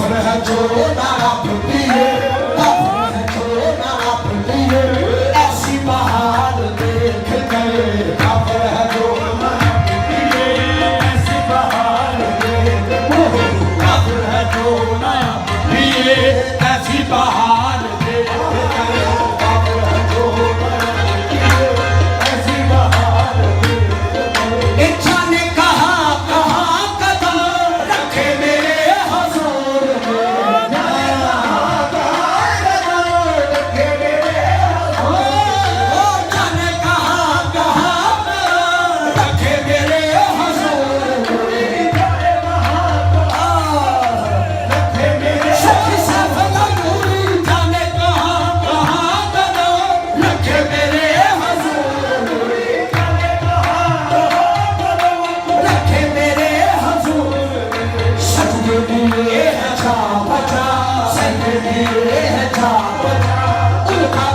काफिर है जो ना अपनी है, काफिर है जो ना अपनी है, ऐसी बहार देख गए। काफिर है जो ना अपनी है, ऐसी बहार देख गए। काफिर है जो ना अपनी है, ऐसी बहार देख गए। काफिर है जो ना अपनी है, ऐसी बहार देख गए। इच्छा ने कहा कदम रखे मेरे हुजूर में, रखे मेरे हुजूर। जाने कहा रखे मेरे हुजूर में, रखे मेरे शफ़ी सफ़लूरी। जाने कहा रखे मेरे हुजूर में, रखे मेरे हुजूर में। सजदे दिए हैं जा बजा, सजदे दिए हैं जा बजा, उनका